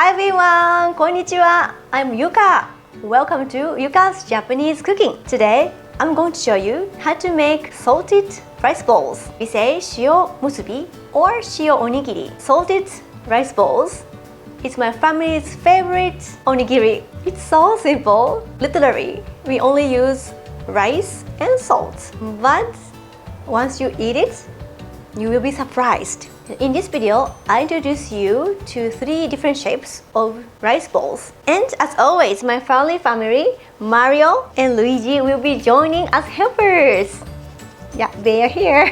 Hi everyone, konnichiwa. I'm YUCa. Welcome to YUCa's Japanese cooking. Today, I'm going to show you how to make salted rice balls. We say shio musubi or shio onigiri. Salted rice balls. It's my family's favorite onigiri. It's so simple. Literally, we only use rice and salt. But once you eat it, you will be surprised. In this video, I introduce you to 3 different shapes of rice balls. And as always, my family, Mario and Luigi will be joining as helpers. Yeah, they are here.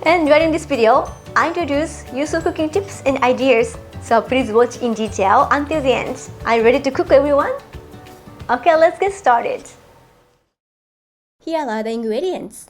And during this video, I introduce useful cooking tips and ideas. So please watch in detail until the end. Are you ready to cook, everyone? Okay, let's get started. Here are the ingredients.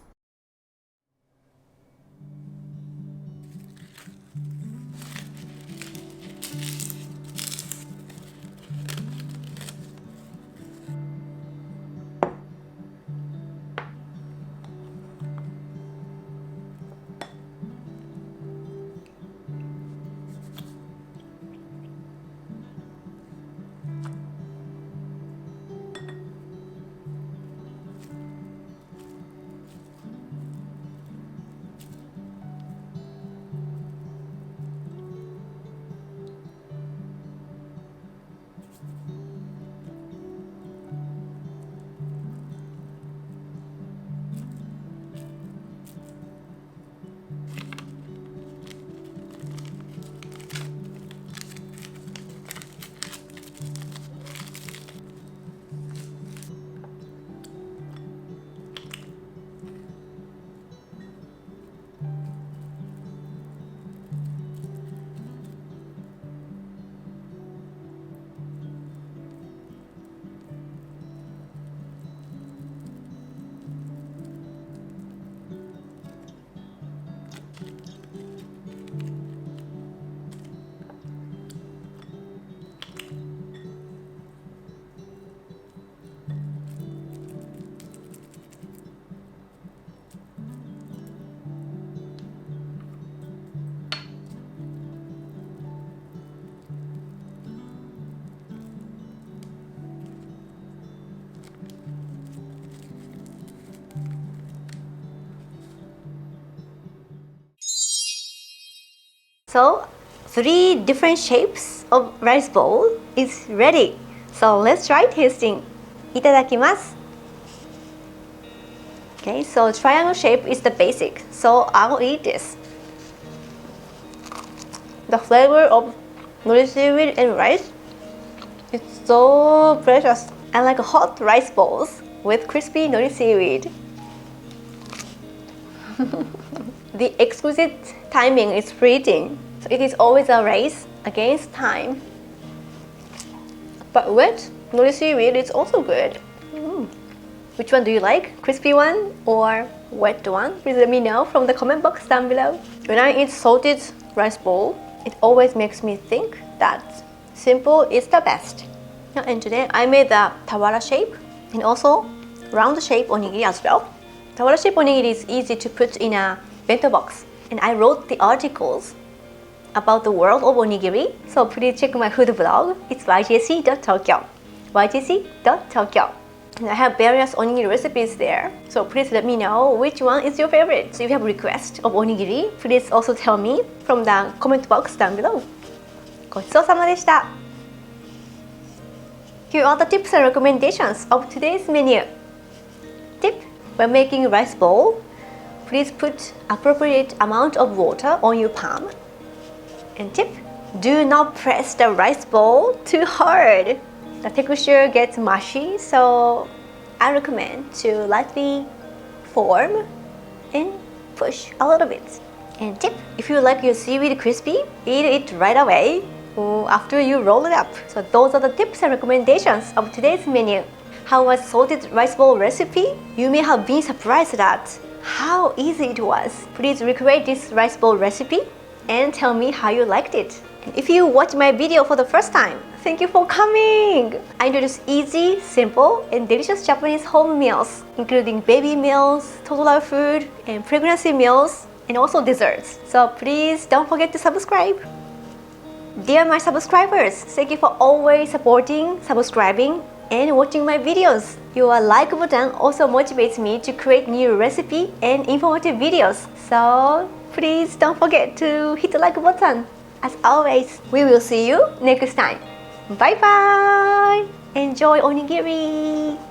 So, 3 different shapes of rice bowl is ready. So let's try tasting. Itadakimasu. Okay, so triangle shape is the basic. So I'll eat this. The flavor of nori seaweed and rice is so precious. I like hot rice balls with crispy nori seaweed. The exquisite timing is fleeting. So it is always a race against time. But wet nori seaweed is also good. Which one do you like? Crispy one or wet one? Please let me know from the comment box down below. When I eat salted rice bowl, it always makes me think that simple is the best. And today I made the TAWARA shape and also round shape onigiri as well. TAWARA shape onigiri is easy to put in a bento box. And I wrote the articles about the world of onigiri. So please check my food blog. It's yjc.tokyo. yjc.tokyo. And I have various onigiri recipes there. So please let me know which one is your favorite. So if you have requests of onigiri, please also tell me from the comment box down below. ごちそうさまでした。Here are the tips and recommendations of today's menu. Tip: when making rice bowl, please put appropriate amount of water on your palm. And tip: do not press the rice bowl too hard. The texture gets mushy, so I recommend to lightly form and push a little bit. And tip: if you like your seaweed crispy, eat it right away after you roll it up. So those are the tips and recommendations of today's menu. How was salted rice bowl recipe? You may have been surprised at how easy it was. Please recreate this rice bowl recipe and tell me how you liked it. And if you watch my video for the first time, thank you for coming! I introduce easy, simple, and delicious Japanese home meals, including baby meals, toddler food, and pregnancy meals, and also desserts. So please don't forget to subscribe. Dear my subscribers, thank you for always supporting, subscribing, and watching my videos. Your like button also motivates me to create new recipe and informative videos. So please don't forget to hit the like button. As always, we will see you next time. Bye bye! Enjoy onigiri!